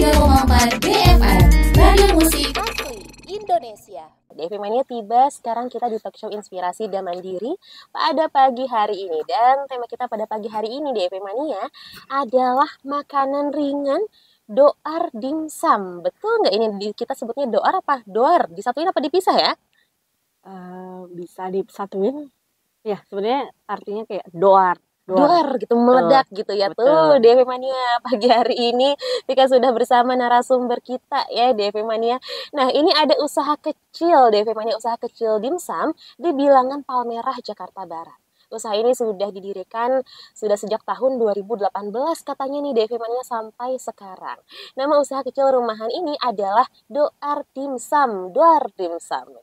103,4 BFM Radio Musik Indonesia. DFM Mania tiba, sekarang kita di talk show Inspirasi dan Mandiri pada pagi hari ini. Dan tema kita pada pagi hari ini DFM Mania adalah makanan ringan doar dimsum. Betul nggak ini kita sebutnya doar apa doar? Disatuin apa dipisah ya? Bisa disatuin. Ya, sebenarnya artinya kayak doar gitu, meledak gitu ya. Betul. Tuh DFM Mania pagi hari ini Vika sudah bersama narasumber kita ya DFM Mania. Nah, ini ada usaha kecil DFM Mania, usaha kecil dimsum di Bilangan Palmerah, Jakarta Barat. Usaha ini sudah didirikan sudah sejak tahun 2018 katanya nih DFM Mania sampai sekarang. Nama usaha kecil rumahan ini adalah Doar Dimsum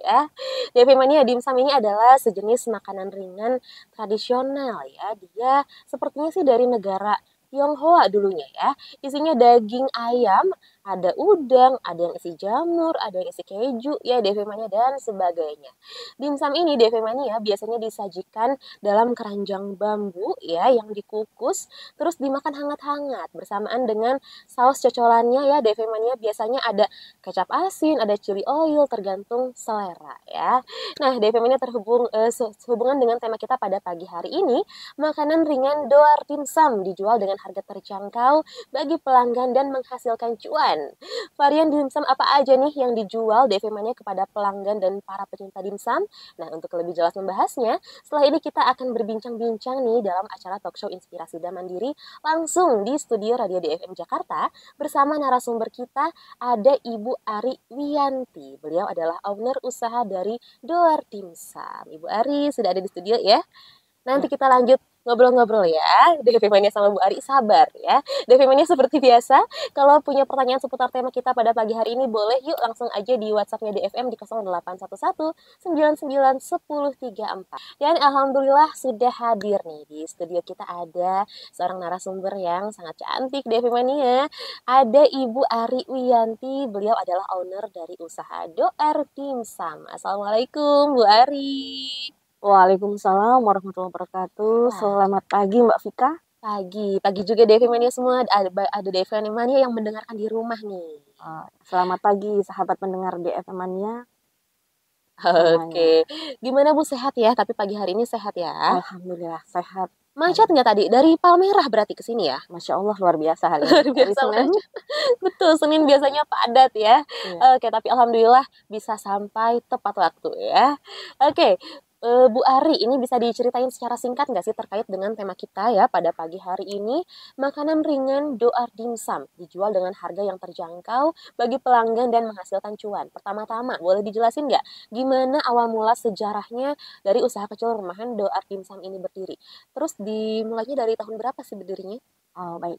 ya. DFM Mania, dimsum ini adalah sejenis makanan ringan tradisional ya. Dia sepertinya sih dari negara Tionghoa dulunya ya. Isinya daging ayam, ada udang, ada yang isi jamur, ada yang isi keju ya DFM Mania dan sebagainya. Dimsum ini DFM Mania biasanya disajikan dalam keranjang bambu ya yang dikukus terus dimakan hangat-hangat bersamaan dengan saus cocolannya ya DFM Mania. Biasanya ada kecap asin, ada chili oil tergantung selera ya. Nah, DFM Mania sehubungan dengan tema kita pada pagi hari ini, makanan ringan doar dimsum dijual dengan harga terjangkau bagi pelanggan dan menghasilkan cuan. Varian dimsum apa aja nih yang dijual DFM Mania kepada pelanggan dan para pecinta dimsum? Nah, untuk lebih jelas membahasnya, setelah ini kita akan berbincang-bincang nih dalam acara talk show Inspirasi dan Mandiri langsung di studio Radio DFM Jakarta bersama narasumber kita ada Ibu Ari Wiyanti. Beliau adalah owner usaha dari Doar Dimsum. Ibu Ari sudah ada di studio ya. Nanti kita lanjut ngobrol-ngobrol ya. DFM Mania sama Bu Ari, sabar ya. DFM Mania seperti biasa, kalau punya pertanyaan seputar tema kita pada pagi hari ini, boleh yuk langsung aja di WhatsApp-nya DFM di 0811 99 10 34. Dan alhamdulillah sudah hadir nih di studio kita ada seorang narasumber yang sangat cantik DFM Mania. Ada Ibu Ari Wiyanti, beliau adalah owner dari usaha Doar Dimsum. Assalamualaikum Bu Ari. Waalaikumsalam warahmatullahi wabarakatuh. Selamat pagi Mbak Vika. Pagi juga DFM Mania semua, ada DFM Mania yang mendengarkan di rumah nih. Selamat pagi sahabat pendengar DFM Mania. Oke. Gimana Bu, sehat ya? Tapi pagi hari ini sehat ya? Alhamdulillah sehat. Macet nggak tadi? Dari Palmerah berarti ke sini ya? Masya Allah luar biasa hari Luar ini. biasa. Betul, Senin biasanya padat ya. Oke, tapi alhamdulillah bisa sampai tepat waktu ya. Oke. Bu Ari, ini bisa diceritain secara singkat nggak sih terkait dengan tema kita ya pada pagi hari ini? Makanan ringan doar dimsum dijual dengan harga yang terjangkau bagi pelanggan dan menghasilkan cuan. Pertama-tama, boleh dijelasin nggak gimana awal mula sejarahnya dari usaha kecil rumahan doar dimsum ini berdiri? Terus dimulainya dari tahun berapa sih berdirinya? Baik.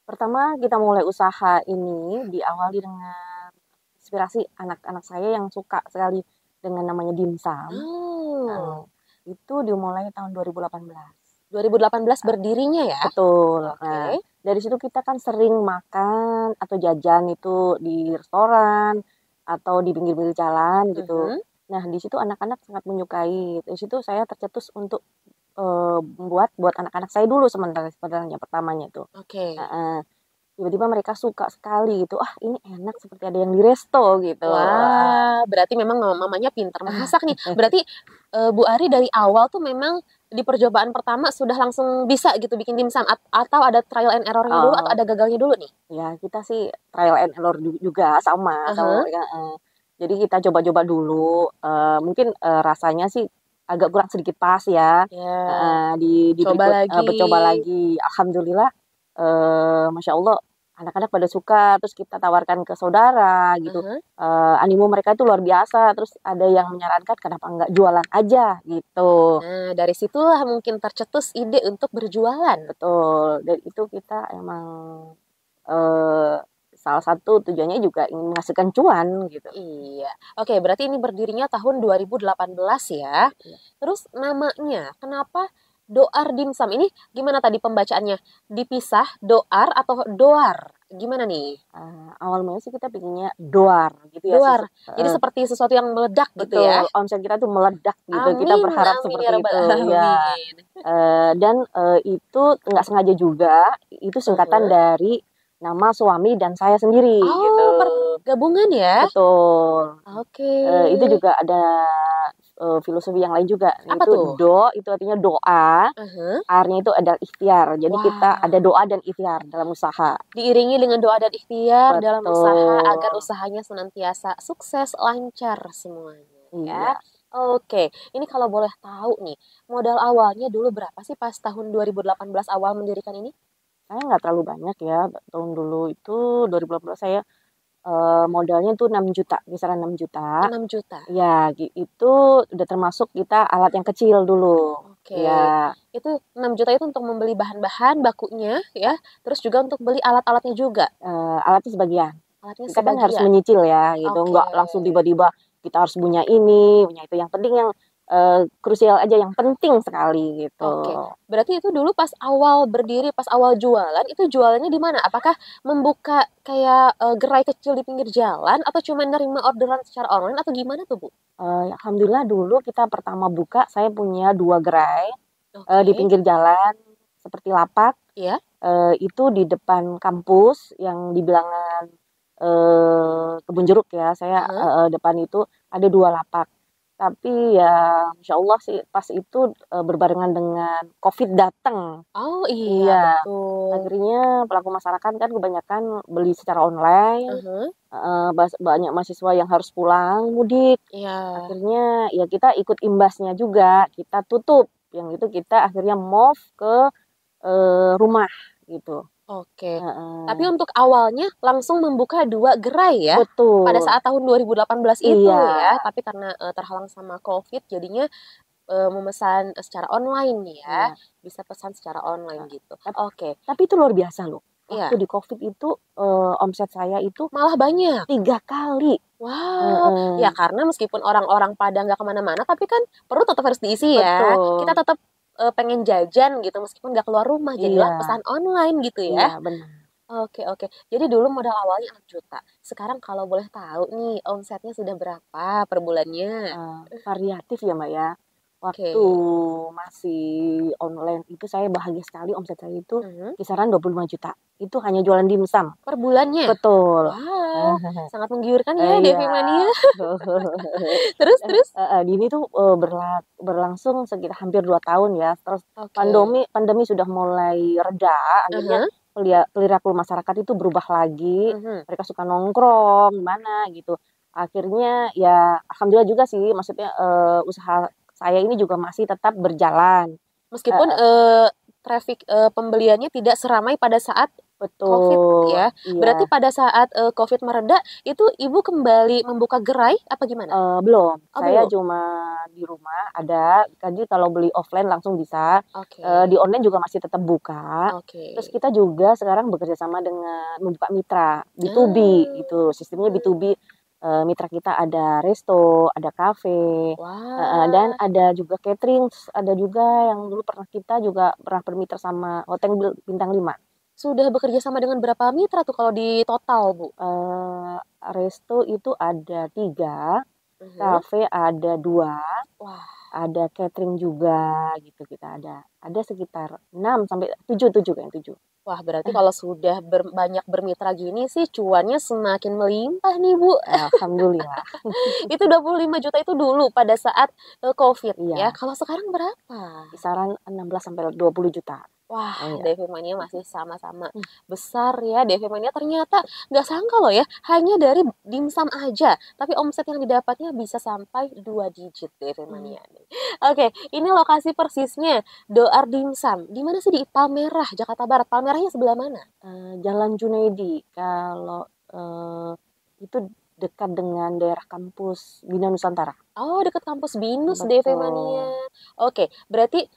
Pertama kita mulai usaha ini diawali dengan inspirasi anak-anak saya yang suka sekali dengan namanya dimsum. Itu dimulai tahun 2018 berdirinya ya? Betul. Oke. Nah, dari situ kita kan sering makan atau jajan itu di restoran atau di pinggir-pinggir jalan gitu. Nah, di situ anak-anak sangat menyukai. Di situ saya tercetus untuk buat anak-anak saya dulu sebenarnya pertamanya tuh. Oke. Tiba-tiba mereka suka sekali gitu. Ini enak seperti ada yang di resto gitu. Wah, berarti memang mamanya pintar masak nih. Berarti Bu Ari dari awal tuh memang di percobaan pertama sudah langsung bisa gitu bikin dimsum atau ada trial and error-nya dulu atau ada gagalnya dulu nih? Ya, kita sih trial and error juga sama mereka. Jadi kita coba-coba dulu. Mungkin rasanya sih agak kurang sedikit pas ya. Coba lagi. Alhamdulillah. Masya Allah anak-anak pada suka, terus kita tawarkan ke saudara gitu. Animo mereka itu luar biasa, terus ada yang menyarankan kenapa enggak jualan aja gitu. Nah, dari situlah mungkin tercetus ide untuk berjualan. Betul, dan itu kita emang salah satu tujuannya juga ingin menghasilkan cuan gitu. Iya. Oke, berarti ini berdirinya tahun 2018 ya. Terus namanya, kenapa Doar Dimsum ini gimana tadi pembacaannya? Dipisah, doar atau doar? Gimana nih? Awal mulanya sih kita pinginnya doar gitu ya. Doar. Jadi seperti sesuatu yang meledak gitu ya. Betul, omset kita tuh meledak gitu. Amin, kita berharap seperti ya Rabbal itu Alamin. ya. Dan itu nggak sengaja juga, itu singkatan dari nama suami dan saya sendiri gitu. Oh, gabungan ya? Betul. Oke. Itu juga ada filosofi yang lain juga. Apa Itu tuh? itu artinya doa. Uh-huh. R-nya itu ada ikhtiar. Jadi kita ada Wah, doa dan ikhtiar dalam usaha. diiringi dengan doa dan ikhtiar dalam usaha agar Betul. usahanya senantiasa sukses, lancar semuanya ya. Iya. Oke, ini kalau boleh tahu nih, modal awalnya dulu berapa sih pas tahun 2018 awal mendirikan ini? Saya nggak terlalu banyak ya. Tahun dulu itu 2018 saya modalnya tuh 6 juta, kisaran 6 juta. 6 juta. Ya, itu udah termasuk kita alat yang kecil dulu. Oke, Ya, itu 6 juta itu untuk membeli bahan-bahan bakunya ya, terus juga untuk beli alat-alatnya juga. alatnya sebagian. Alatnya Kita kan harus sebagian. menyicil ya, gitu. Oke. Nggak langsung tiba-tiba kita harus punya ini, punya itu. Yang penting yang krusial aja, yang penting sekali gitu. Oke, berarti itu dulu pas awal berdiri, pas awal jualan, itu jualannya di mana? Apakah membuka kayak gerai kecil di pinggir jalan atau cuma nerima orderan secara online atau gimana tuh, Bu? Alhamdulillah dulu kita pertama buka, saya punya 2 gerai di Oke, pinggir jalan, seperti lapak. ya. Itu di depan kampus yang di bilangan Kebun Jeruk ya. Saya Heeh. depan itu ada 2 lapak. Tapi ya Masya Allah sih pas itu berbarengan dengan COVID datang. Oh iya, Iya, betul. akhirnya pelaku masyarakat kan kebanyakan beli secara online. Heeh. Banyak mahasiswa yang harus pulang mudik. Iya, Akhirnya ya kita ikut imbasnya juga. Kita tutup. Yang itu kita akhirnya move ke rumah gitu. oke. Tapi Heeh. untuk awalnya langsung membuka 2 gerai ya? Pada Betul. saat tahun 2018 itu Iya. ya, tapi karena terhalang sama COVID jadinya memesan secara online nih ya, Iya. bisa pesan secara online gitu. Tap- Oke, Tapi itu luar biasa loh. iya, Waktu di COVID itu omset saya itu malah banyak. 3 kali. Wow, ya Heeh. karena meskipun orang-orang pada nggak kemana-mana, tapi kan perut tetap harus diisi ya. Kita Betul. tetap pengen jajan gitu, meskipun nggak keluar rumah, jadilah Iya. pesan online gitu ya. Iya, benar. Oke, oke. Jadi dulu modal awalnya 6 juta. Sekarang kalau boleh tahu nih, omsetnya sudah berapa per bulannya? Variatif ya, Mbak ya. Oke. Waktu masih online itu saya bahagia sekali, omset saya itu Mhm. kisaran 25 juta. Itu hanya jualan dimsum. Per bulannya? Betul. Wow, sangat menggiurkan ya Iya. Devi Mania. Terus, terus? Ini tuh berlangsung sekitar hampir 2 tahun ya. Terus Oke. pandemi sudah mulai reda, akhirnya Aha. perilaku masyarakat itu berubah lagi. Mhm. Mereka suka nongkrong mana gitu. Akhirnya ya alhamdulillah juga sih, maksudnya usaha saya ini juga masih tetap berjalan. Meskipun traffic pembeliannya tidak seramai pada saat COVID Betul, ya. Berarti iya. pada saat COVID mereda itu Ibu kembali membuka gerai apa gimana? Belum, Oh saya belum. cuma di rumah ada, jadi kalau beli offline langsung bisa, Oke. di online juga masih tetap buka. Terus Oke. kita juga sekarang bekerja sama dengan membuka mitra B2B gitu, sistemnya Hmm. B2B, mitra kita ada resto, ada kafe, dan Wah, ada juga catering, terus ada juga yang dulu kita juga pernah bermitra sama hotel bintang 5. sudah bekerja sama dengan berapa mitra tuh kalau di total, Bu? Resto itu ada 3, Mhm. kafe ada 2. Wah, Ada catering juga gitu kita ada. Ada sekitar 6 sampai 7 kayaknya 7. wah berarti kalau sudah banyak bermitra gini sih cuannya semakin melimpah nih, Bu. Alhamdulillah. Itu 25 juta itu dulu pada saat COVID ya. Iya, Kalau sekarang berapa? kisaran 16 sampai 20 juta. Wah, Iya. Devi Mania masih sama-sama besar ya. Devi Mania ternyata nggak sangka loh ya, hanya dari dimsum aja. Tapi omset yang didapatnya bisa sampai 2 digit Devi Mania nih. Oke, ini lokasi persisnya Doar Dimsum. Di mana sih di Palmerah, Jakarta Barat? Palmerahnya sebelah mana? Jalan Junaidi kalau itu dekat dengan daerah kampus Bina Nusantara. Oh, dekat kampus Binus DV Mania. Betul. Oke, berarti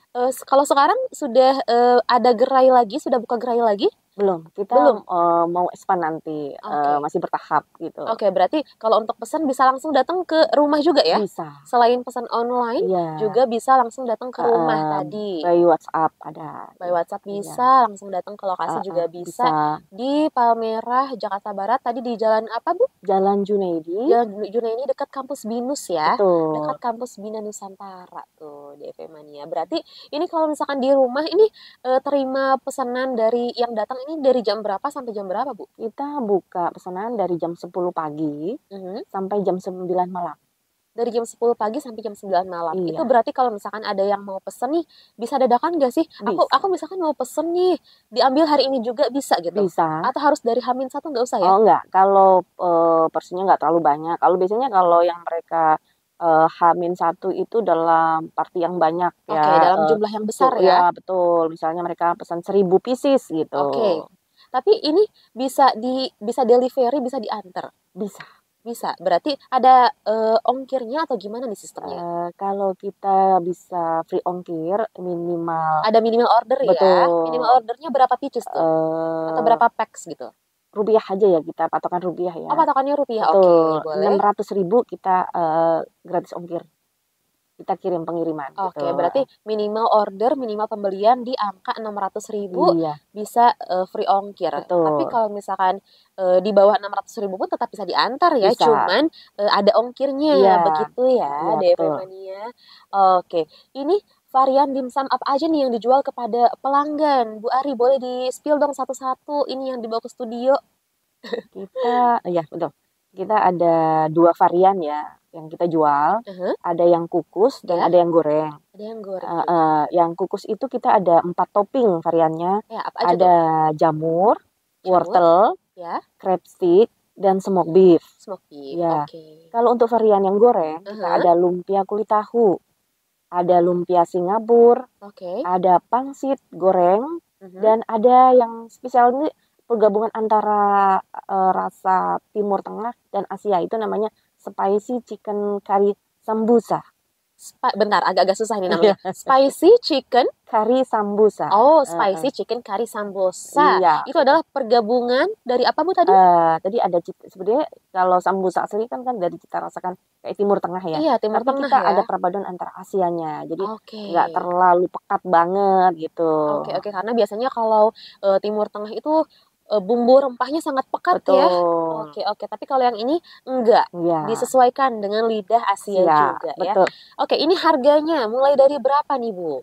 kalau sekarang sudah ada gerai lagi, sudah buka gerai lagi? Belum, kita Belum. mau expand nanti, Oke. masih bertahap gitu. Oke, berarti kalau untuk pesan bisa langsung datang ke rumah juga ya? Bisa. Selain pesan online, Iya. juga bisa langsung datang ke rumah tadi. By WhatsApp ada. By WhatsApp Iya. bisa, langsung datang ke lokasi juga bisa. Bisa. Di Palmerah, Jakarta Barat. Tadi di jalan apa, Bu? Jalan Junaidi. Jalan Junaidi dekat kampus Binus ya. Betul. Dekat kampus Bina Nusantara tuh, DV Mania. Berarti ini kalau misalkan di rumah ini terima pesanan dari yang datang ini ini dari jam berapa sampai jam berapa, Bu? Kita buka pesanan dari jam 10 pagi sampai jam 9 malam. Dari jam 10 pagi sampai jam 9 malam. Iya. Itu berarti kalau misalkan ada yang mau pesen nih, bisa dadakan nggak sih? Aku misalkan mau pesen nih, diambil hari ini juga bisa gitu? Bisa. Atau harus dari H-1 nggak usah ya? Oh enggak, kalau porsinya nggak terlalu banyak. Kalau biasanya kalau yang mereka H-1 itu dalam party yang banyak ya. Oke, dalam jumlah yang besar ya? Ya, betul. Misalnya mereka pesan 1000 pieces gitu. Oke. Tapi ini bisa delivery, bisa diantar? Bisa. Bisa. Berarti ada ongkirnya atau gimana nih sistemnya? Kalau kita bisa free ongkir minimal. Ada minimal order ya? Betul. Minimal ordernya berapa pieces tuh? Atau berapa packs gitu? Rupiah aja ya, kita patokan rupiah ya. Oh, patokannya rupiah. Betul. Oke, boleh. 600.000 kita gratis ongkir. Kita kirim pengiriman. Oke, gitu. berarti minimal order, minimal pembelian di angka 600.000 Iya. bisa free ongkir. Betul. Tapi kalau misalkan di bawah 600.000 pun tetap bisa diantar ya, Bisa. cuman ada ongkirnya, Iya. begitu ya, Iya, DP betul. Mania. Oke, ini varian dimsum apa aja nih yang dijual kepada pelanggan? Bu Ari, boleh di-spill dong satu-satu ini yang dibawa ke studio? Ya betul. Kita ada 2 varian ya yang kita jual. Ada yang kukus dan ada yang goreng. Ada yang goreng. Yang kukus itu kita ada 4 topping variannya. Ya, apa aja Ada jamur, wortel, ya, crab stick, dan smoked beef. Smoked beef. Ya. Oke. Kalau untuk varian yang goreng, kita ada lumpia kulit tahu, ada lumpia Singapura, Oke. ada pangsit goreng, dan ada yang spesial ini pergabungan antara rasa Timur Tengah dan Asia, itu namanya spicy chicken curry sambusa. Bentar, agak-agak susah ini namanya. Spicy chicken curry sambusa. Oh, spicy chicken curry sambusa. Iya. Itu adalah pergabungan dari apa, Bu, tadi? Tadi ada sebenarnya kalau sambusa asli kan dari cita rasakan kayak Timur Tengah ya. Iya, Timur Tapi Tengah kita ya. ada perpaduan antara Asianya. Jadi Oke. nggak terlalu pekat banget gitu. Oke, karena biasanya kalau Timur Tengah itu bumbu rempahnya sangat pekat ya. Oke, tapi kalau yang ini enggak. Iya. Disesuaikan dengan lidah Asia juga betul. ya. Oke, ini harganya mulai dari berapa nih, Bu?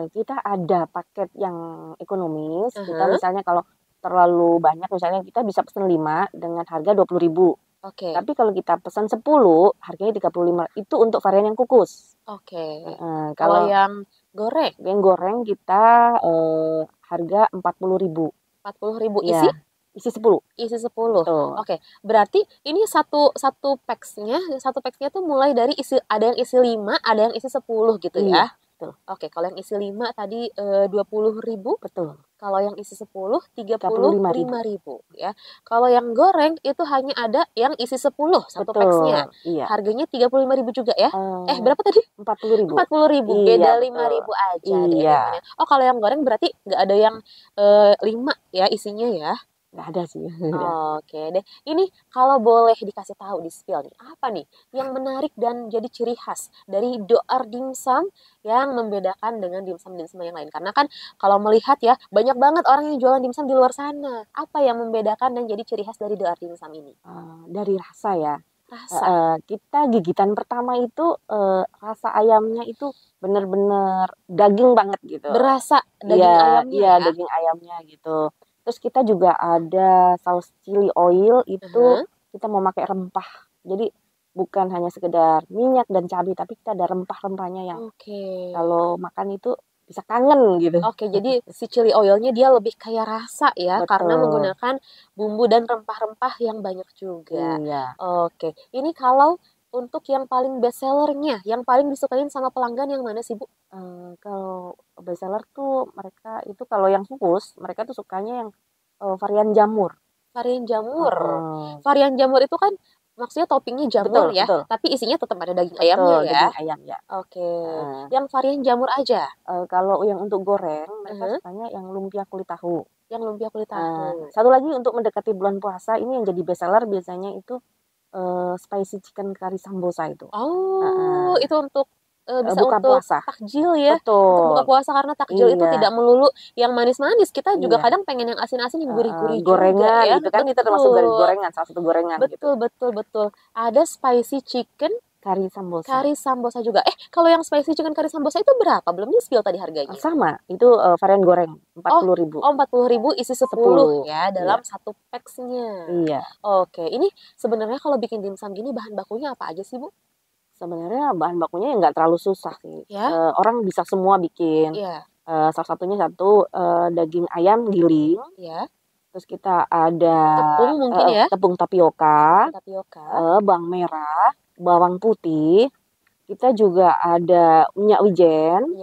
Kita ada paket yang ekonomis. Kita misalnya kalau terlalu banyak, misalnya kita bisa pesan 5 dengan harga 20.000. Oke. Tapi kalau kita pesan 10, harganya 35. Itu untuk varian yang kukus. Oke. Kalau yang goreng? Yang goreng kita harga 40.000. 40.000 ya, isi 10. Isi 10. Betul. Oke, berarti ini satu packsnya tuh mulai dari ada yang isi 5, ada yang isi 10 gitu ya. Betul. Oke, kalau yang isi 5 tadi 20.000. Betul. Kalau yang isi 10 35.000 ya. Kalau yang goreng itu hanya ada yang isi 10 satu packsnya. Iya. Harganya 35.000 juga ya. Berapa tadi? 40.000. 40.000. Beda 5.000 aja deh. Iya. Oh, kalau yang goreng berarti nggak ada yang 5 ya isinya ya. Nggak ada sih. Oke deh. Ini kalau boleh dikasih tahu di spill nih, apa nih yang menarik dan jadi ciri khas dari Doar Dimsum yang membedakan dengan dimsum-dimsum yang lain? Karena kan kalau melihat ya, banyak banget orang yang jualan dimsum di luar sana. Apa yang membedakan dan jadi ciri khas dari Doar Dimsum ini? Dari rasa ya. Rasa. Kita gigitan pertama itu rasa ayamnya itu bener-bener daging banget gitu. Berasa daging ayamnya ya? Iya, daging ayamnya gitu. Terus kita juga ada saus chili oil itu kita mau pakai rempah. Jadi bukan hanya sekedar minyak dan cabai, tapi kita ada rempah-rempahnya yang kalau makan itu bisa kangen gitu. Oke, jadi si chili oilnya dia lebih kayak rasa ya. Betul. Karena menggunakan bumbu dan rempah-rempah yang banyak juga. Iya. Oke, ini kalau untuk yang paling best sellernya, yang paling disukain sama pelanggan yang mana sih, Bu? Kalau best seller tuh mereka itu kalau yang kukus, mereka tuh sukanya yang varian jamur. Varian jamur. Varian jamur itu kan maksudnya toppingnya jamur ya, betul. Tapi isinya tetap ada daging ayamnya ya. Daging ayam ya. Oke. Yang varian jamur aja. Kalau yang untuk goreng, mereka sukanya yang lumpia kulit tahu. Yang lumpia kulit tahu. Satu lagi untuk mendekati bulan puasa, ini yang jadi best seller biasanya itu spicy chicken curry sambosa itu. Oh, itu untuk bisa buka untuk puasa. takjil ya. Betul. Untuk buka puasa karena takjil itu tidak melulu yang manis-manis. Kita juga kadang pengen yang asin-asin, yang gurih-gurih gorengan juga ya. gitu kan, itu termasuk dari gorengan, salah satu gorengan betul, gitu. Betul. Ada spicy chicken Kari sambosa. Kari sambosa juga. Kalau yang spicy chicken kari sambosa itu berapa? Belum di-spill tadi harganya. Sama, itu varian goreng 40.000. 40.000 isi 10 ya dalam satu packsnya. Iya. Oke, ini sebenarnya kalau bikin dimsum gini bahan bakunya apa aja sih, Bu? Sebenarnya bahan bakunya nggak terlalu susah sih. Ya. Orang bisa semua bikin. Iya. Salah satunya daging ayam giling. Ya. Terus kita ada Tepung mungkin ya. tepung tapioka, Tapioka. bawang merah, bawang putih. Kita juga ada minyak wijen,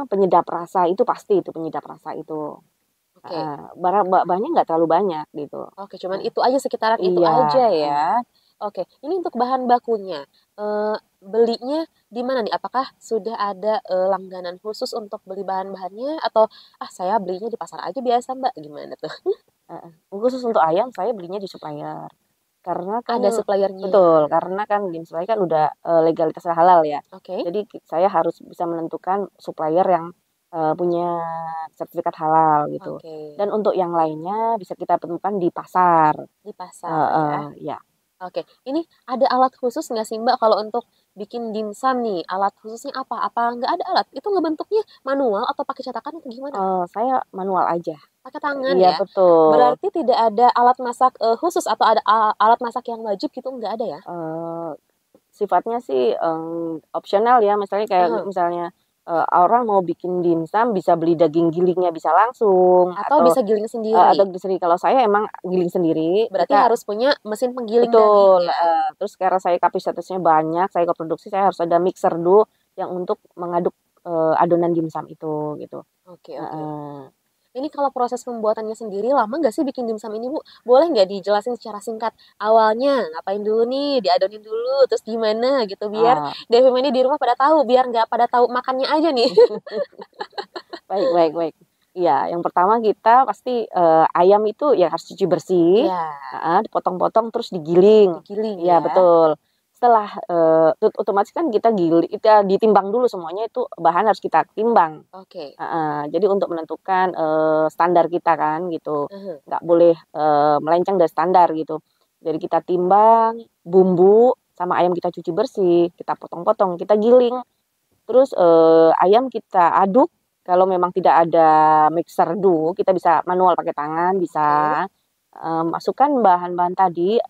penyedap rasa itu pasti itu penyedap rasa itu. Oke. Bahannya nggak terlalu banyak gitu. Oke, cuman itu aja sekitaran itu aja ya. Oke, ini untuk bahan bakunya. Belinya di mana nih? Apakah sudah ada langganan khusus untuk beli bahan-bahannya atau saya belinya di pasar aja biasa, Mbak? Gimana tuh? Khusus untuk ayam saya belinya di supplier. Karena kan ada suppliernya. Betul, karena kan di supplier kan udah legalitasnya halal ya. Oke. Jadi saya harus bisa menentukan supplier yang punya sertifikat halal gitu. Oke. Dan untuk yang lainnya bisa kita temukan di pasar. Di pasar ya. Oke, ini ada alat khusus nggak sih Mbak kalau untuk bikin dimsum nih? Alat khususnya apa? Apa nggak ada alat? Itu ngebentuknya manual atau pakai cetakan atau gimana? Saya manual aja. Pakai tangan Iya, ya? betul. Berarti tidak ada alat masak khusus atau ada alat masak yang wajib gitu nggak ada ya? Sifatnya sih opsional ya. Misalnya kayak misalnya orang mau bikin dimsum bisa beli daging gilingnya bisa langsung atau bisa giling sendiri. Atau sendiri. Kalau saya emang giling sendiri. Berarti harus punya mesin penggiling. Betul. Terus karena saya kapasitasnya banyak, saya produksi, saya harus ada mixer dulu yang untuk mengaduk adonan dimsum itu gitu. Oke. Ini kalau proses pembuatannya sendiri lama nggak sih bikin dimsum ini, Bu? Boleh nggak dijelasin secara singkat? Awalnya ngapain dulu nih? Diadonin dulu, terus gimana gitu biar Devi ini di rumah pada tahu, biar nggak pada tahu makannya aja nih. Baik. Iya, yang pertama kita pasti ayam itu ya harus cuci bersih, dipotong-potong terus digiling. Ya, betul. Setelah otomatis kan kita ditimbang dulu semuanya, itu bahan harus kita timbang. Oke. Jadi untuk menentukan standar kita kan gitu, nggak boleh melenceng dari standar gitu. Jadi kita timbang bumbu sama ayam kita cuci bersih, kita potong-potong, kita giling, terus ayam kita aduk. Kalau memang tidak ada mixer dulu, kita bisa manual pakai tangan bisa. Masukkan bahan-bahan tadi,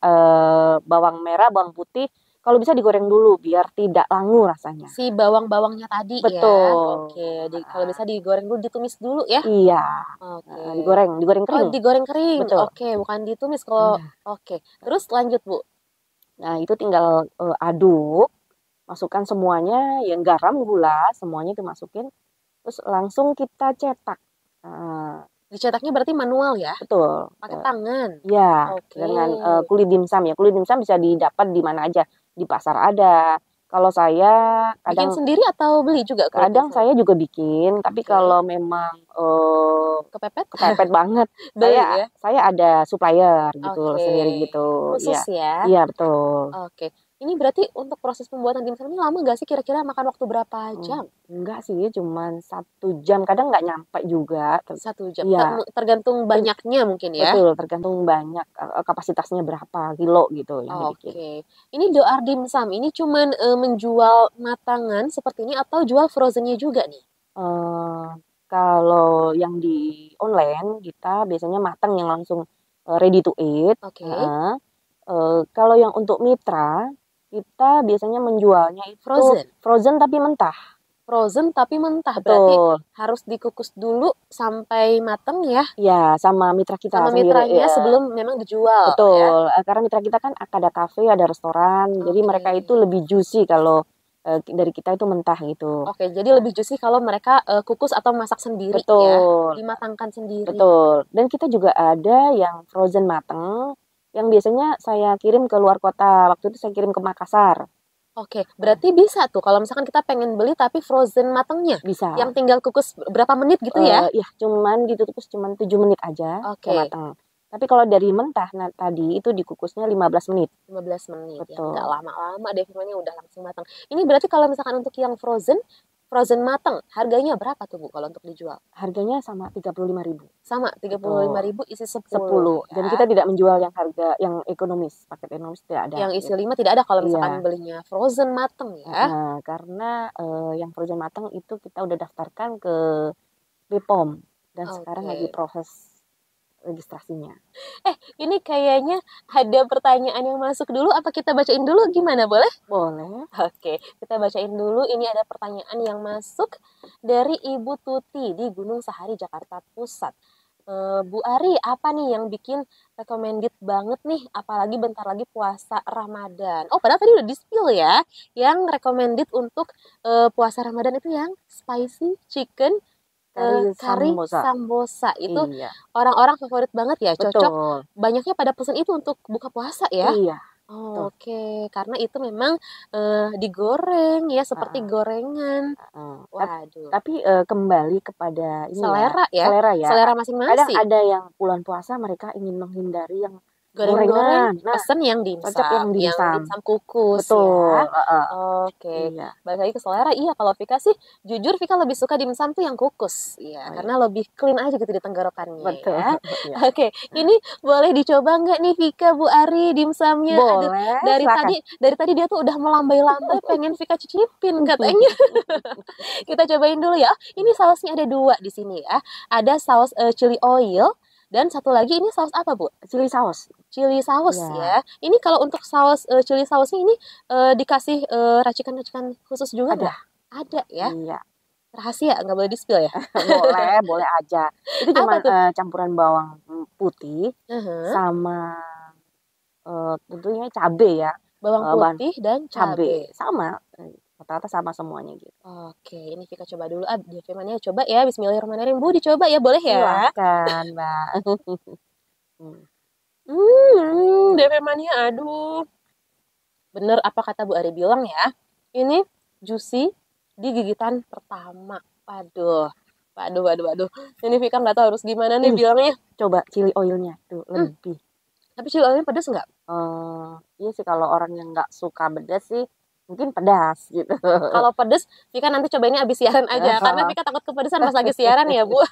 bawang merah, bawang putih. Kalau bisa digoreng dulu biar tidak langu rasanya. Si bawang-bawangnya tadi. Betul. Ya. Oke, kalau bisa digoreng dulu, ditumis dulu ya. Iya. Oke. Digoreng kering. Digoreng kering. Betul. Oke, bukan ditumis kalau. Oke. Terus lanjut, Bu. Nah, itu tinggal aduk, masukkan semuanya, yang garam, gula, semuanya itu masukin. Terus langsung kita cetak. Dicetaknya berarti manual ya? Betul. Pakai tangan? Iya. Dengan kulit dimsum ya. Kulit dimsum bisa didapat di mana aja. Di pasar ada. Kalau saya bikin sendiri atau beli juga? Kadang saya juga bikin. Tapi kalau memang kepepet banget, saya ada supplier gitu sendiri gitu. Khusus ya? Iya, betul. Oke. Ini berarti untuk proses pembuatan dimsum ini lama nggak sih? Kira-kira makan waktu berapa jam? Enggak sih, cuma 1 jam. Kadang nggak nyampe juga. 1 jam? Ya. Tergantung banyaknya mungkin ya? Betul, tergantung banyak. Kapasitasnya berapa kilo gitu yang dibikin. Oke. Ini Doar Dimsum, ini cuman menjual matangan seperti ini atau jual frozennya juga nih? Kalau yang di online, kita biasanya matang yang langsung ready to eat. Oke. Kalau yang untuk mitra, kita biasanya menjualnya itu frozen tapi mentah. Frozen tapi mentah. Betul. Berarti harus dikukus dulu sampai matang ya? Ya, sama mitra kita sendiri. Sama mitranya sebelum memang dijual. Betul. Karena mitra kita kan ada kafe, ada restoran. Jadi mereka itu lebih juicy kalau dari kita itu mentah gitu. Oke, jadi lebih juicy kalau mereka kukus atau masak sendiri. Betul. Ya? Dimatangkan sendiri. Betul. Dan kita juga ada yang frozen matang, yang biasanya saya kirim ke luar kota. Waktu itu saya kirim ke Makassar. Oke, berarti bisa tuh kalau misalkan kita pengen beli tapi frozen matangnya. Bisa. Yang tinggal kukus berapa menit gitu ya? Iya, cuman ditukus cuman 7 menit aja. Oke. Matang. Tapi kalau dari mentah tadi itu dikukusnya 15 menit. 15 menit. Betul. Ya, nggak lama-lama deh, firmannya udah langsung matang. Ini berarti kalau misalkan untuk yang frozen frozen mateng, harganya berapa tuh Bu kalau untuk dijual? Harganya sama 35.000. Sama, Betul. 35.000 isi 10 10. Dan ya. kita tidak menjual yang harga yang ekonomis, paket ekonomis tidak ada. Yang isi gitu. 5 tidak ada kalau misalkan Iya. belinya frozen mateng ya. Nah, karena yang frozen mateng itu kita udah daftarkan ke BPOM dan sekarang lagi Oke. proses registrasinya. Ini kayaknya ada pertanyaan yang masuk dulu. Apa kita bacain dulu? Gimana, boleh? Boleh. Oke, kita bacain dulu. Ini ada pertanyaan yang masuk dari Ibu Tuti di Gunung Sahari, Jakarta Pusat. Bu Ari, apa nih yang bikin recommended banget nih? Apalagi bentar lagi puasa Ramadan. Oh, padahal tadi udah di-spill ya. Yang recommended untuk puasa Ramadan itu yang spicy chicken Kari kari sambosa. sambosa. Itu Iya, orang-orang favorit banget ya. Cocok. betul. Banyaknya pada pesan itu untuk buka puasa ya. Iya, Oh, oke, karena itu memang digoreng ya, seperti Heeh. gorengan. heeh. Waduh, Tapi kembali kepada ini selera ya, selera ya. selera Kadang masing-masing. ada yang bulan puasa mereka ingin menghindari yang Goreng-goreng, gorengan. Nah, pesen yang cocok yang dimsum. dimsum kukus Betul. ya. heeh. Oke, Iya. balik lagi ke selera. Iya, kalau Vika sih, jujur Vika lebih suka dimsum tuh yang kukus. Iya, Oh, karena lebih clean aja gitu di tenggorokannya Betul. ya. Iya. Oke, ini boleh dicoba nggak nih Vika, Bu Ari, dimsumnya? Aduh, Boleh, dari silakan. tadi dia tuh udah melambai-lambai pengen Vika cicipin katanya. Kita cobain dulu ya. Ini sausnya ada 2 di sini ya. Ada saus chili oil dan satu lagi ini saus apa, Bu? Chili saus. Chili saus Iya. ya. Ini kalau untuk saus chili sausnya ini dikasih racikan-racikan khusus juga Ada. nggak? Ada ya. Iya. Rahasia, nggak boleh di-spill ya. Boleh aja. Itu cuma Apa tuh? campuran bawang putih Uhum. sama tentunya cabe ya. Bawang Bahan putih dan cabai. cabe sama rata-rata sama semuanya gitu. Oke, ini Vika coba dulu. Firmannya coba ya. Bismillahirrahmanirrahim. Bu, dicoba ya, boleh ya? Silakan, Mbak. Firmannya, aduh. Bener apa kata Bu Ari bilang ya. Ini juicy di gigitan pertama. Waduh. Waduh. Ini Vika nggak tahu harus gimana nih bilangnya. Coba chili oilnya tuh lebih. Tapi chili oilnya pedas nggak? Iya sih kalau orang yang nggak suka pedas sih mungkin pedas gitu. Kalau pedas, Vika nanti cobainnya abis siaran aja. Karena Vika takut kepedesan pas lagi siaran ya, Bu.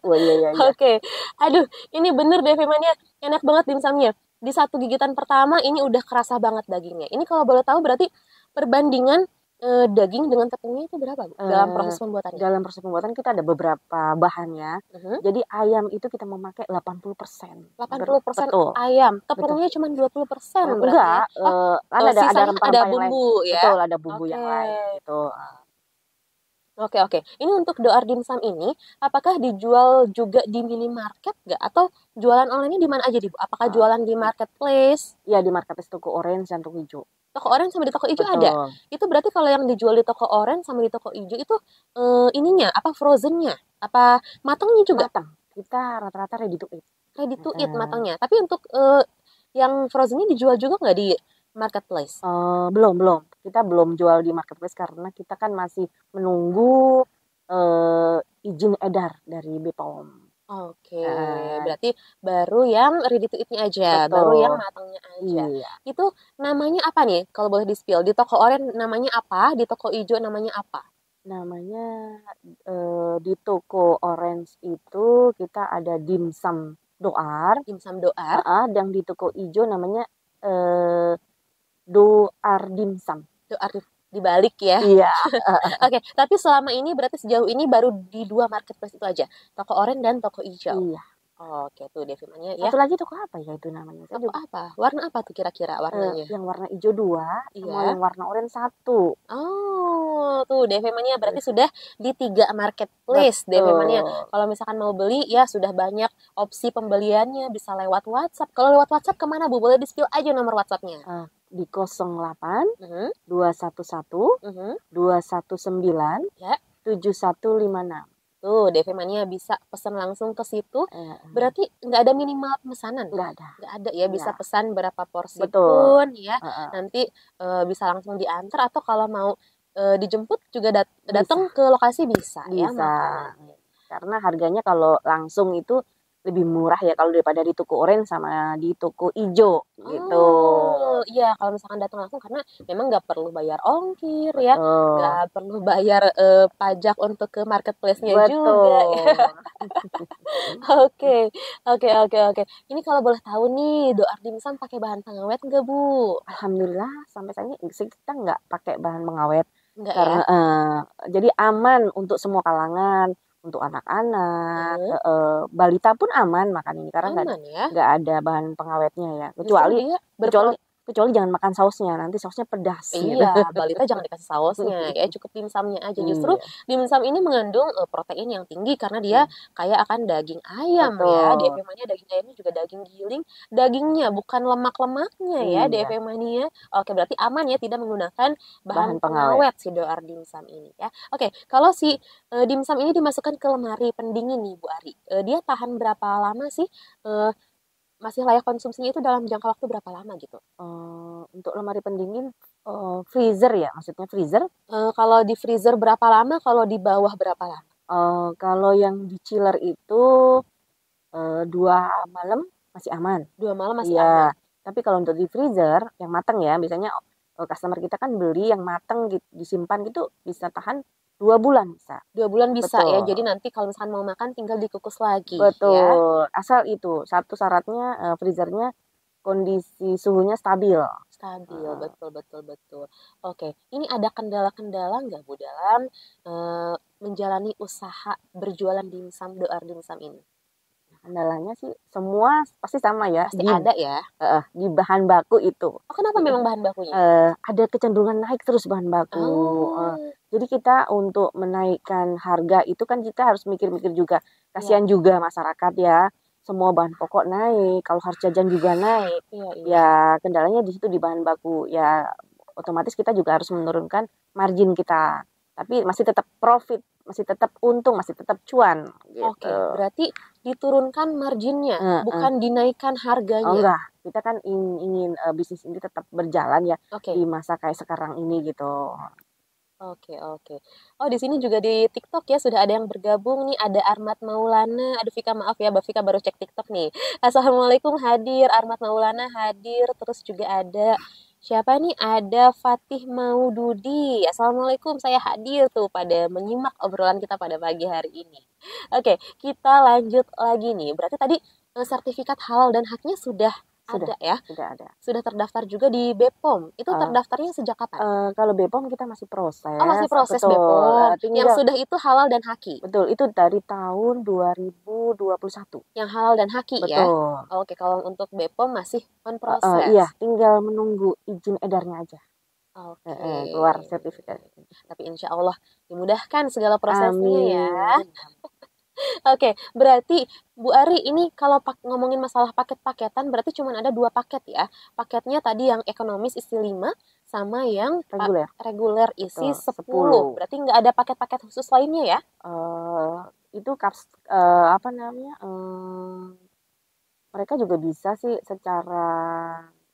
Oh iya. Oke. Aduh, ini bener deh Firmannya. Enak banget dimsumnya. Di satu gigitan pertama ini udah kerasa banget dagingnya. Ini kalau boleh tahu berarti perbandingan daging dengan tepungnya itu berapa, Bu? Dalam proses pembuatannya? Dalam proses pembuatan kita ada beberapa bahannya. Jadi ayam itu kita memakai 80%. 80% Betul. ayam. Tepungnya cuma 20% berarti Enggak, ya? kan ada sisanya rempah-rempah ada yang lain. bumbu ya? Betul, ada bumbu yang Oke. lain gitu. Oke. Ini untuk doar dimsum ini, apakah dijual juga di minimarket nggak? Atau jualan online-nya di mana aja, Bu? Apakah jualan di marketplace? Iya, di marketplace toko orange dan toko hijau. Toko orange sama di toko hijau Betul. ada? Itu berarti kalau yang dijual di toko orange sama di toko hijau itu ininya, apa frozennya? Apa matangnya juga? Matang. Kita rata-rata ready to eat. Ready to eat matangnya. Tapi untuk yang frozennya dijual juga nggak di marketplace? Belum. Kita belum jual di marketplace karena kita kan masih menunggu izin edar dari BPOM. Oke, berarti baru yang ready to eat-nya aja, Betul. baru yang matangnya aja. Iya. Itu namanya apa nih? Kalau boleh di-spill, di toko orange namanya apa? Di toko hijau namanya apa? Namanya di toko orange itu kita ada dimsum doar. Dimsum doar. Dan di toko hijau namanya doar dimsum. Doar dibalik ya. Iya. Oke, tapi selama ini berarti sejauh ini baru di 2 marketplace itu aja, toko orange dan toko hijau. Iya. Oke, tuh deh firmannya ya. Satu lagi toko apa ya itu namanya? Toko apa? Warna apa tuh kira-kira warnanya? Yang warna hijau 2, Iya. sama yang warna orange 1. Oh, tuh deh firmannya berarti sudah di 3 marketplace deh firmannya. Kalau misalkan mau beli ya sudah banyak opsi pembeliannya, bisa lewat WhatsApp. Kalau lewat WhatsApp kemana, Bu? Boleh di-spill aja nomor WhatsApp-nya. Di 08 211 219 Ya. 7156. Tuh, DV Mania bisa pesan langsung ke situ. Berarti nggak ada minimal pemesanan? Nggak ada. Nggak ada ya, bisa pesan berapa porsi Betul. pun ya. Nanti bisa langsung diantar atau kalau mau dijemput juga datang ke lokasi bisa ya. Bisa. Karena harganya kalau langsung itu lebih murah ya kalau daripada di toko orange sama di toko ijo gitu. Oh, iya kalau misalkan datang langsung karena memang nggak perlu bayar ongkir ya, Betul. nggak perlu bayar pajak untuk ke marketplace-nya juga. Betul. Oke, oke. Ini kalau boleh tahu nih, doar dimsum pakai bahan pengawet nggak, Bu? Alhamdulillah sampai saat ini sih kita nggak pakai bahan pengawet Nggak ya? karena jadi aman untuk semua kalangan, untuk anak-anak, Heeh, balita pun aman makan ini karena aman ya. nggak ada bahan pengawetnya ya. Justru Kecuali dia kecuali berpro kecuali jangan makan sausnya, nanti sausnya pedas gitu. Iya, balita jangan dikasih sausnya ya, cukup dimsumnya aja. Justru Iya, dimsum ini mengandung protein yang tinggi karena dia hmm, kaya akan daging ayam ya. betul. DP Mania daging ayamnya juga daging giling, dagingnya bukan lemak-lemaknya ya Iya, DP Mania. Oke, berarti aman ya tidak menggunakan bahan bahan pengawet. pengawet si doar dimsum ini ya. Oke, kalau si dimsum ini dimasukkan ke lemari pendingin nih Bu Ari, dia tahan berapa lama sih? Eh, Masih layak konsumsinya itu dalam jangka waktu berapa lama gitu? Untuk lemari pendingin, freezer ya, maksudnya freezer? Kalau di freezer berapa lama, kalau di bawah berapa lama? Kalau yang di chiller itu 2 malam masih aman. 2 malam masih aman? Iya, tapi kalau untuk di freezer yang matang ya, biasanya customer kita kan beli yang matang disimpan gitu bisa tahan 2 bulan bisa. 2 bulan bisa ya, Betul, jadi nanti kalau misalkan mau makan tinggal dikukus lagi ya? betul. Asal itu satu syaratnya freezernya kondisi suhunya stabil. Stabil, Heeh. betul. Oke, ini ada kendala-kendala nggak Bu dalam menjalani usaha berjualan dimsum, doar dimsum ini? Kendalanya sih semua pasti sama ya Pasti ada ya? di bahan baku itu. Oh, kenapa memang bahan bakunya? Ada kecenderungan naik terus bahan baku. Oh, Jadi kita untuk menaikkan harga itu kan kita harus mikir-mikir juga. iya, Kasihan juga masyarakat ya. Semua bahan pokok naik, kalau harga jajan juga naik. iya. Ya kendalanya di situ di bahan baku. Ya otomatis kita juga harus menurunkan margin kita. Tapi masih tetap profit, masih tetap untung, masih tetap cuan Oke, gitu. berarti diturunkan marginnya, Heeh. bukan dinaikkan Oh harganya. enggak, kita kan ingin bisnis ini tetap berjalan ya Oke, di masa kayak sekarang ini gitu. oke. Oh, di sini juga di TikTok ya sudah ada yang bergabung nih. Ada Armat Maulana. Aduh, Vika maaf ya, Mbak Vika baru cek TikTok nih. Assalamualaikum hadir, Armat Maulana hadir. Terus juga ada siapa nih? Ada Fatih Maududi. Assalamualaikum, saya hadir tuh pada menyimak obrolan kita pada pagi hari ini. Oke, kita lanjut lagi nih. Berarti tadi sertifikat halal dan haknya sudah Sudah, ada ya? sudah ada. Sudah terdaftar juga di BPOM. Itu Eh, terdaftarnya sejak kapan? Kalau BPOM kita masih Oh, masih proses, proses betul. BPOM. Yang Tinggal, sudah itu halal dan haki. betul, itu dari tahun 2021. Yang halal dan haki ya. Betul. Oke, kalau untuk BPOM masih on Iya, proses. tinggal menunggu izin edarnya aja. Oke. Keluar sertifikat. Tapi insya Allah dimudahkan segala prosesnya ya. Amin. Oke, berarti Bu Ari ini kalau ngomongin masalah paket-paketan berarti cuma ada 2 paket ya. Paketnya tadi yang ekonomis isi 5 sama yang Reguler, reguler isi betul, 10. 10. Berarti nggak ada paket-paket khusus lainnya ya? Itu apa namanya? Mereka juga bisa sih secara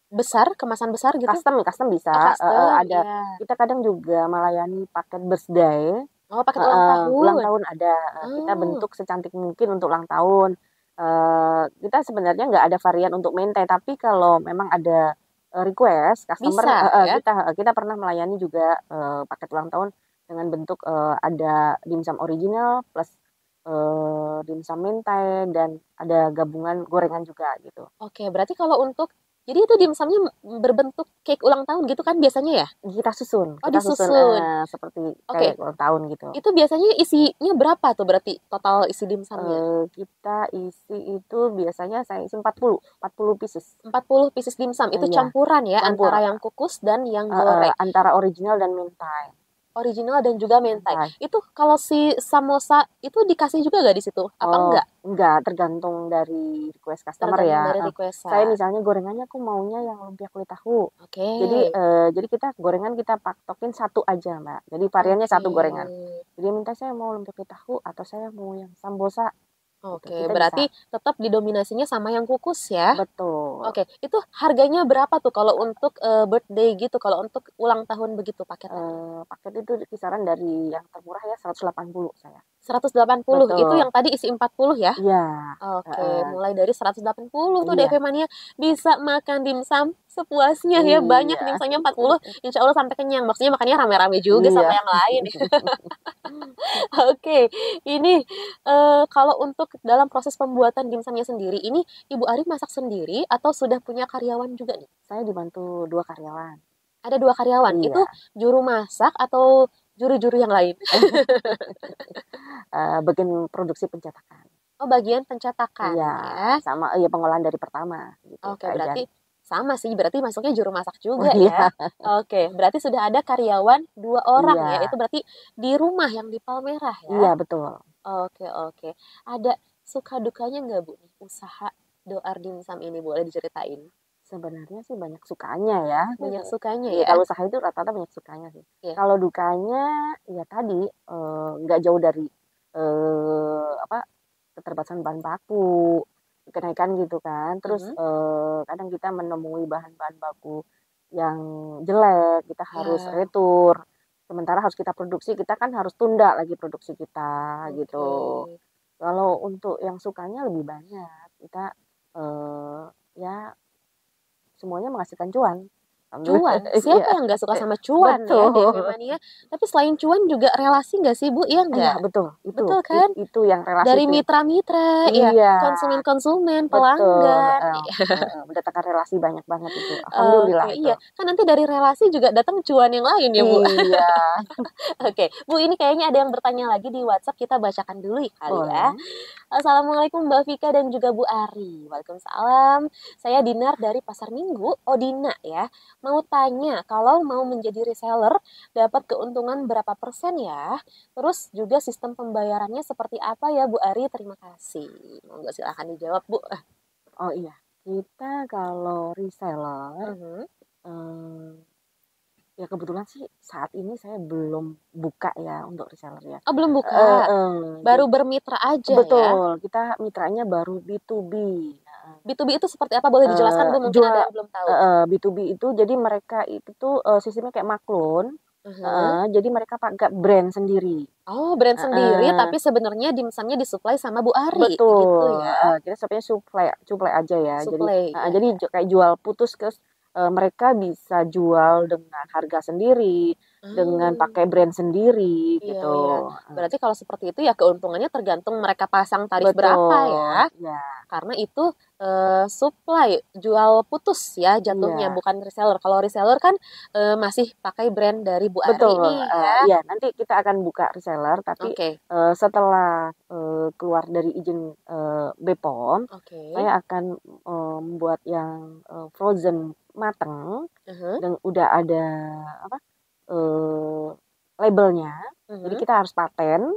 Besar, kemasan besar gitu? custom bisa. Oh, custom, Ada ya. kita kadang juga melayani paket birthday. Oh, paket ulang Ulang tahun. tahun ada. Kita Oh, bentuk secantik mungkin untuk ulang tahun. Kita sebenarnya nggak ada varian untuk mentai, tapi kalau memang ada request customer, bisa ya? kita pernah melayani juga paket ulang tahun dengan bentuk ada dimsum original plus dimsum mentai dan ada gabungan gorengan juga gitu. Oke, berarti kalau untuk jadi itu dimsumnya berbentuk cake ulang tahun gitu kan biasanya ya? Kita susun, Oh, kita susun disusun. seperti kayak Oke, ulang tahun gitu. itu biasanya isinya berapa tuh berarti total isi dimsumnya? Kita isi itu biasanya saya isi 40 pieces. 40 pieces dimsum. Itu Iya, campuran ya campur antara yang kukus dan yang goreng. antara original dan mentai. Original dan juga mentai. Mentai. Itu kalau si samosa itu dikasih juga nggak di situ? Apa Oh, enggak? enggak, tergantung dari request customer Tergantung ya. dari Saya requestan. misalnya gorengannya aku maunya yang lumpia kulit tahu. Oke. Jadi kita gorengan kita patokin satu aja, Mbak. Jadi variannya Oke. satu gorengan. Jadi minta saya mau lumpia kulit tahu atau saya mau yang sambosa gitu. Oke, Kita bisa. berarti tetap didominasinya sama yang kukus ya? Betul. Oke, itu harganya berapa tuh kalau untuk birthday gitu, kalau untuk ulang tahun begitu paketnya? Paket itu kisaran dari yang termurah ya 180 saya. 180. Itu Betul. yang tadi isi 40 ya? Iya. Oke, mulai dari 180 tuh Iya. DP Mania bisa makan dimsum sepuasnya ya. Banyak Iya. dimsumnya 40, insya Allah sampai kenyang. Maksudnya makannya rame-rame juga Iya. sama yang lain. Oke, ini kalau untuk dalam proses pembuatan dimsumnya sendiri, ini Ibu Ari masak sendiri atau sudah punya karyawan juga nih? Saya dibantu 2 karyawan. Ada 2 karyawan, itu Iya. juru masak atau juru-juru yang lain? Bagian produksi pencetakan. Oh, bagian pencetakan Iya, ya. sama pengolahan dari pertama gitu, Oke, Kak Jan. berarti sama sih, berarti masuknya juru masak juga Iya. ya. Oke, berarti sudah ada karyawan 2 orang ya. Iya. Itu berarti di rumah yang di Palmerah ya. Iya, betul. Oke. Ada suka dukanya nggak Bu nih usaha Doar Dimsum ini, boleh diceritain? Sebenarnya sih banyak sukanya ya. Banyak sukanya Iya, ya. kalau usaha itu rata-rata banyak sukanya sih. Iya. Kalau dukanya ya tadi nggak jauh dari keterbatasan bahan baku, kenaikan gitu kan. Terus kadang kita menemui bahan-bahan baku yang jelek, kita harus Ya. retur. Sementara harus kita produksi, kita kan harus tunda lagi produksi kita gitu. Oke. Kalau untuk yang sukanya lebih banyak, kita ya semuanya menghasilkan cuan. Cuan? Alhamdulillah. Siapa Iya. yang nggak suka sama cuan ya, DP Betul. Mania? Tapi selain cuan juga relasi nggak sih Bu? Iya Iya, nggak? betul. Betul kan? Itu yang relasi Dari itu yang mitra-mitra, ya iya, konsumen-konsumen, betul. pelanggan. Mendatangkan relasi banyak banget itu. Oke, Alhamdulillah itu. iya. Kan nanti dari relasi juga datang cuan yang lain ya, Bu. Iya, Oke, Bu, ini kayaknya ada yang bertanya lagi di WhatsApp, kita bacakan dulu kali ya. boleh. Assalamualaikum Mbak Vika dan juga Bu Ari. Waalaikumsalam. Saya Dinar dari Pasar Minggu. Oh, Dina ya. Mau tanya, kalau mau menjadi reseller, dapat keuntungan berapa persen ya? Terus juga sistem pembayarannya seperti apa ya Bu Ari? Terima kasih. Monggo silahkan dijawab, Bu. Oh iya, kita kalau reseller, Mhm. ya kebetulan sih saat ini saya belum buka ya untuk reseller ya. Oh, belum buka. Baru bermitra aja ya. Betul, kita mitranya baru B2B. B2B itu seperti apa? Boleh dijelaskan, Bu? Mungkin ada yang belum tahu. B2B itu jadi mereka itu tuh sistemnya kayak maklun. Mhm. Jadi mereka pakai brand sendiri. Oh, brand sendiri, tapi sebenarnya dimsumnya disuplai sama Bu Ari, gitu Betul. ya. Kita sebenarnya suplai aja ya. Suplai, ya. Jadi kayak jual putus ke mereka bisa jual dengan harga sendiri, dengan pakai brand sendiri Iya, gitu. iya. Berarti kalau seperti itu ya keuntungannya tergantung mereka pasang tarif Betul. berapa ya. Ya. Karena itu supply, jual putus ya jatuhnya, Iya. bukan reseller. Kalau reseller kan masih pakai brand dari Bu Ari Betul. nih ya. Iya, nanti kita akan buka reseller, tapi Oke. setelah keluar dari izin BPOM, Oke. saya akan membuat yang frozen mateng Mhm. dan udah ada labelnya. Jadi Mhm. kita harus paten.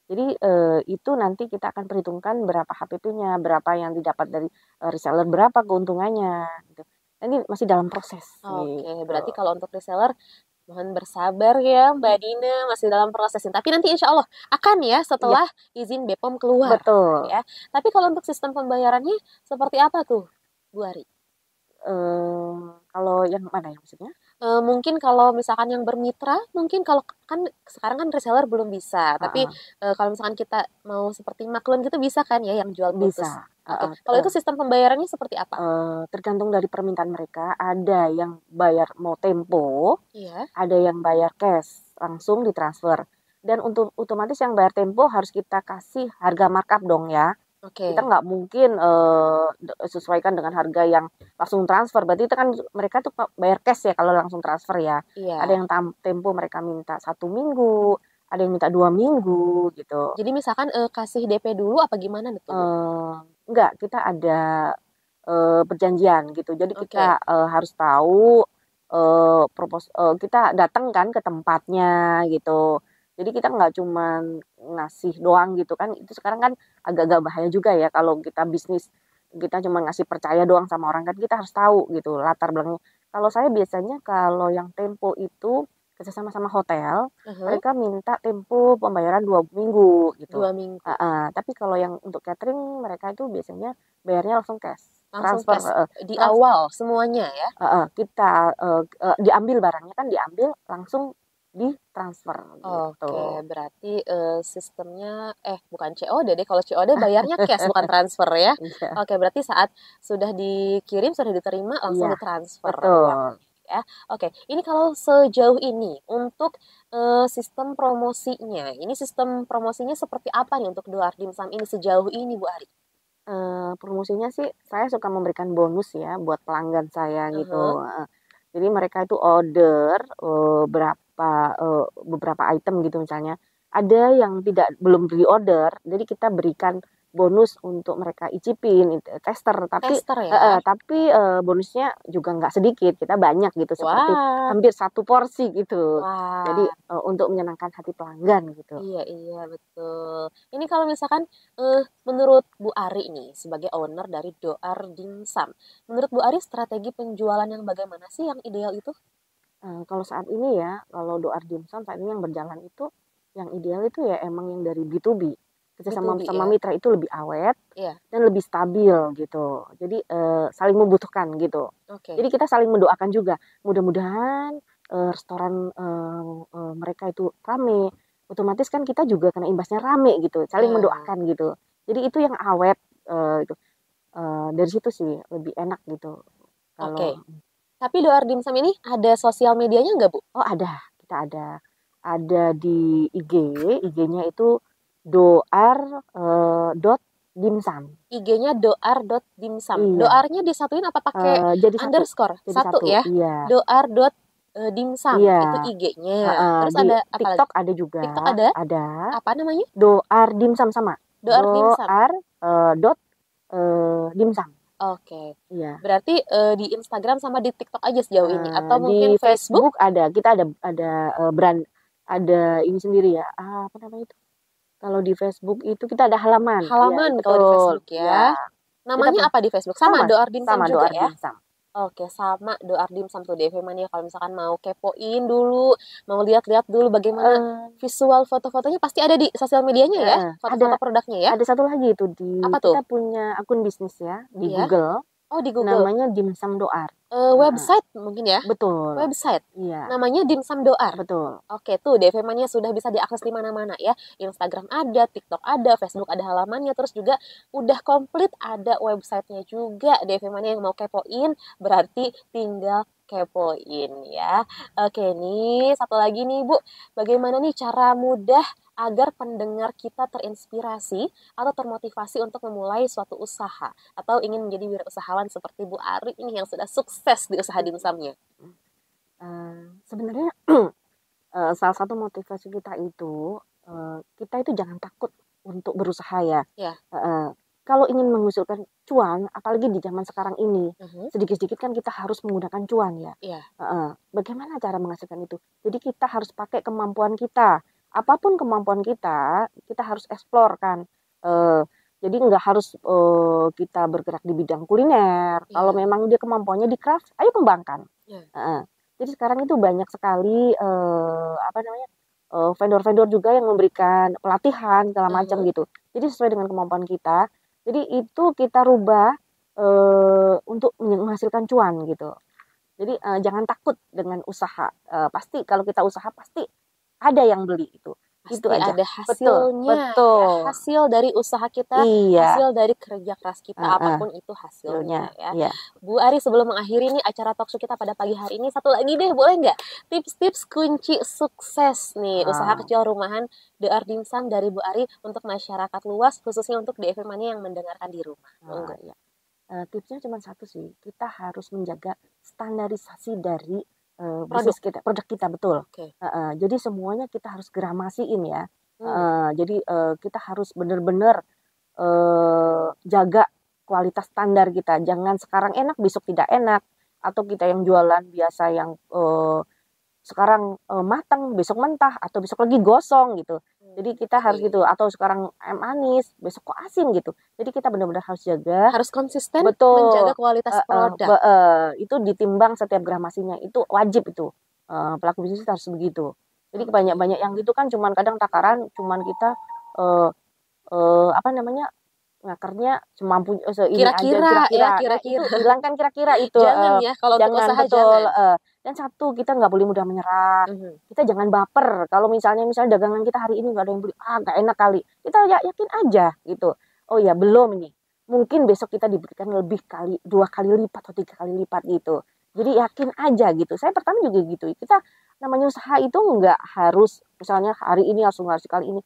Jadi itu nanti kita akan perhitungkan berapa HPP-nya, berapa yang didapat dari reseller, berapa keuntungannya gitu. Ini masih dalam proses Oke, gitu. berarti kalau untuk reseller mohon bersabar ya Mbak Dina, masih dalam prosesnya. Tapi nanti insya Allah akan ya setelah izin BPOM keluar. Betul. Ya. Tapi kalau untuk sistem pembayarannya seperti apa tuh, Bu Ari? Kalau yang mana ya maksudnya? Mungkin kalau misalkan yang bermitra, mungkin kalau kan sekarang kan reseller belum bisa. Tapi kalau misalkan kita mau seperti maklun gitu bisa kan ya yang jual putus? Bisa. Oke. Kalau itu sistem pembayarannya seperti apa? Tergantung dari permintaan mereka. Ada yang bayar mau tempo, Iya. ada yang bayar cash langsung ditransfer. Dan untuk otomatis yang bayar tempo harus kita kasih harga markup dong ya. Oke. Kita nggak mungkin sesuaikan dengan harga yang langsung transfer. Berarti itu kan mereka tuh bayar cash ya kalau langsung transfer ya. Iya. Ada yang tempo mereka minta 1 minggu, ada yang minta 2 minggu gitu. Jadi misalkan kasih DP dulu apa gimana tuh? Enggak, kita ada perjanjian gitu. Jadi kita harus tahu kita datang kan ke tempatnya gitu. Jadi kita nggak cuma ngasih doang gitu kan. Itu sekarang kan agak-agak bahaya juga ya kalau kita bisnis kita cuma ngasih percaya doang sama orang kan, kita harus tahu gitu latar belakangnya. Kalau saya biasanya kalau yang tempo itu kerjasama sama hotel, mereka minta tempo pembayaran 2 minggu gitu. 2 minggu. Tapi kalau yang untuk catering mereka itu biasanya bayarnya langsung cash. Langsung Transfer cash di awal semuanya ya. kita diambil barangnya kan diambil langsung ditransfer gitu. Oke, berarti sistemnya bukan COD deh. Kalau COD bayarnya cash bukan transfer ya. Iya, Oke, berarti saat sudah dikirim, sudah diterima langsung iya, ditransfer uang betul. ya. Oke, ini kalau sejauh ini untuk sistem promosinya, ini sistem promosinya seperti apa nih untuk Doar Dimsum ini sejauh ini Bu Ari? Promosinya sih saya suka memberikan bonus ya buat pelanggan saya Aha, gitu, heeh. Jadi mereka itu order, beberapa item gitu misalnya, ada yang belum di-order, jadi kita berikan bonus untuk mereka icipin, tester, tapi tester heeh, ya. tapi, bonusnya juga nggak sedikit, kita banyak gitu, seperti Wah, hampir satu porsi gitu. Jadi, wah. untuk menyenangkan hati pelanggan gitu. Iya, iya, betul. Ini kalau misalkan menurut Bu Ari nih sebagai owner dari Doar Dimsum, menurut Bu Ari strategi penjualan yang bagaimana sih yang ideal itu? Kalau saat ini ya, kalau Doar Dimsum saat ini yang berjalan itu, yang ideal itu ya emang yang dari B2B. Kerjasama B2B sama ya? mitra itu lebih awet Iya, dan lebih stabil gitu. Jadi saling membutuhkan gitu. oke. Jadi kita saling mendoakan juga. Mudah-mudahan restoran mereka itu rame. Otomatis kan kita juga kena imbasnya rame gitu. Saling Ya, mendoakan gitu. Jadi itu yang awet itu. Dari situ sih lebih enak gitu. oke. Kalau Tapi Doar Dimsum ini ada sosial medianya nggak, Bu? Oh ada, kita ada. Ada di IG, IG-nya itu doar dot dimsum. IG-nya doar.dimsum. Iya, Doarnya disatuin apa pakai jadi satu, underscore? jadi Satu satu. ya. Iya, Doar.dimsum iya. itu IG-nya. Terus Di ada apa lagi? TikTok ada juga, TikTok ada? ada. Apa namanya? Doar dimsum sama. Doar Dimsum. Doar dot dimsum. Oke. Iya. Berarti di Instagram sama di TikTok aja sejauh ini atau Di mungkin Facebook? Facebook ada, kita ada brand, ada ini sendiri ya. Apa namanya itu? Kalau di Facebook itu kita ada halaman. Iya, Halaman kalau di betul. Facebook Iya. ya. Kita Namanya pun apa di Facebook? Sama sama, Doar Dimsum sama juga doar ya? dimsum. Oke, sama Doar Dimsum tuh DV Mania kalau misalkan mau kepoin dulu, mau lihat-lihat dulu bagaimana Eh, visual foto-fotonya pasti ada di sosial medianya ya, ada foto-foto produknya ya. ada satu lagi itu Apa tuh? kita punya akun bisnis ya di Iya. Google, Oh, di Google. namanya Dimsum Doar. Heeh, Website mungkin ya? betul. Website. Iya, Namanya Dimsum Doar. betul. Oke, tuh DV Mania sudah bisa diakses di mana-mana ya. Instagram ada, TikTok ada, Facebook ada halamannya, terus juga udah komplit ada websitenya juga. DV Mania yang mau kepoin, berarti tinggal kepoin ya. Oke nih, satu lagi nih Bu, bagaimana nih cara mudah agar pendengar kita terinspirasi atau termotivasi untuk memulai suatu usaha atau ingin menjadi wirausahawan seperti Bu Ari ini yang sudah sukses di usaha dimsumnya. Sebenarnya salah satu motivasi kita itu, kita itu jangan takut untuk berusaha ya. Ya. Kalau ingin menghasilkan cuan, apalagi di zaman sekarang ini, Mhm. sedikit-sedikit kan kita harus menggunakan cuan ya. Iya. Bagaimana cara menghasilkan itu? Jadi kita harus pakai kemampuan kita. Apapun kemampuan kita harus explore kan. Eh, jadi nggak harus kita bergerak di bidang kuliner. Kalau Iya. memang dia kemampuannya di craft, ayo kembangkan. Iya. Jadi sekarang itu banyak sekali apa namanya vendor-vendor juga yang memberikan pelatihan segala macam Mhm. gitu. Jadi sesuai dengan kemampuan kita. Jadi itu kita rubah untuk menghasilkan cuan gitu. Jadi jangan takut dengan usaha. Pasti kalau kita usaha pasti ada yang beli itu. Itu Pasti aja. ada Betul, hasilnya ya, betul. hasil dari usaha kita, Iya, hasil dari kerja keras kita, heeh, apapun itu hasilnya hasilnya. ya. Iya. Bu Ari, sebelum mengakhiri nih acara talkshow kita pada pagi hari ini, satu lagi deh, boleh nggak? Tips-tips kunci sukses nih, usaha Ah, kecil rumahan The Art Dimsum dari Bu Ari untuk masyarakat luas, khususnya untuk DFM Mania yang mendengarkan di rumah. Monggo. ya. Tipsnya cuma satu sih, kita harus menjaga standarisasi dari Produk. bisnis kita, produk kita betul. Oke. Jadi semuanya kita harus gramasiin ya. Hmm. Jadi kita harus benar-benar jaga kualitas standar kita. Jangan sekarang enak besok tidak enak, atau kita yang jualan biasa yang sekarang matang besok mentah atau besok lagi gosong gitu. Jadi kita harus Oke. gitu, atau sekarang manis besok kok asin gitu. Jadi kita benar-benar harus jaga. Harus konsisten menjaga Betul, kualitas produk. itu ditimbang setiap gramasinya, itu wajib itu, pelaku bisnis harus begitu. Jadi Oke. banyak-banyak yang gitu kan cuman kadang takaran cuman kita, apa namanya, ngakarnya semampu ini aja Kira-kira kira-kira. ya, Nah, kira-kira. itu hilangkan kira-kira itu. Jangan ya, kalau untuk Jangan, usaha betul. jangan. Dan satu, kita nggak boleh mudah menyerah. Kita jangan baper. Kalau misalnya dagangan kita hari ini nggak ada yang beli, nggak enak kali. Kita yakin aja gitu. Oh ya belum ini. Mungkin besok kita diberikan lebih kali, 2 kali lipat atau 3 kali lipat gitu. Jadi yakin aja gitu. Saya pertama juga gitu. Kita namanya usaha itu nggak harus misalnya hari ini langsung harus kali ini.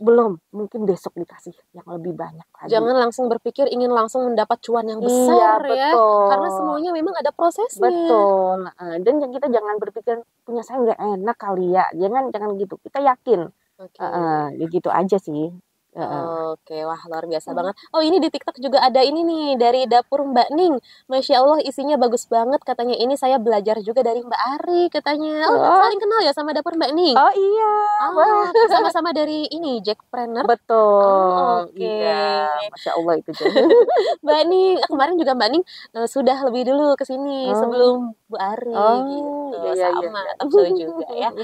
Belum, mungkin besok dikasih yang lebih banyak lagi. Jangan langsung berpikir ingin langsung mendapat cuan yang Iya, besar ya. betul. Karena semuanya memang ada prosesnya. Betul. Dan kita jangan berpikir punya saya nggak enak kali ya. Jangan gitu. Kita yakin. Oke. Ya gitu aja sih. Oke, wah luar biasa banget. Oh ini di TikTok juga ada ini nih dari dapur Mbak Ning. Masya Allah isinya bagus banget katanya. Ini saya belajar juga dari Mbak Ari katanya. Oh saling kenal ya sama dapur Mbak Ning. Oh iya. Sama-sama dari ini Jackpreneur. Betul. Oke. Iya. Masya Allah itu. Mbak Ning, kemarin juga Mbak Ning sudah lebih dulu ke sini sebelum Bu Ari gitu. Iya, sama talk show juga ya.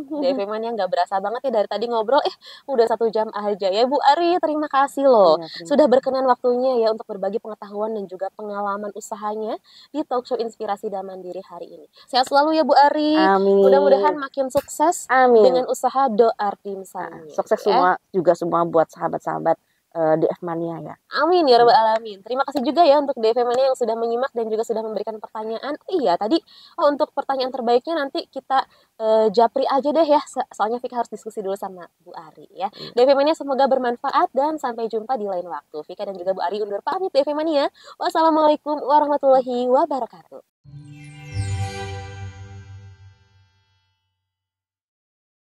DV Mania nggak berasa banget ya dari tadi ngobrol. Udah 1 jam aja ya Bu Ari. Terima kasih loh sudah berkenan waktunya ya untuk berbagi pengetahuan dan juga pengalaman usahanya di talk show Inspirasi dan Mandiri hari ini. Sehat selalu ya Bu Ari. Amin. Mudah-mudahan makin sukses dengan usaha Doar Dimsum. Sukses semua buat sahabat-sahabat DF Mania ya. Amin ya rabbal alamin. Terima kasih juga ya untuk DF Mania yang sudah menyimak dan juga sudah memberikan pertanyaan. Iya tadi untuk pertanyaan terbaiknya nanti kita japri aja deh ya. Soalnya Vika harus diskusi dulu sama Bu Ari ya. DF Mania semoga bermanfaat dan sampai jumpa di lain waktu. Vika dan juga Bu Ari undur pamit DF Mania. Wassalamualaikum warahmatullahi wabarakatuh.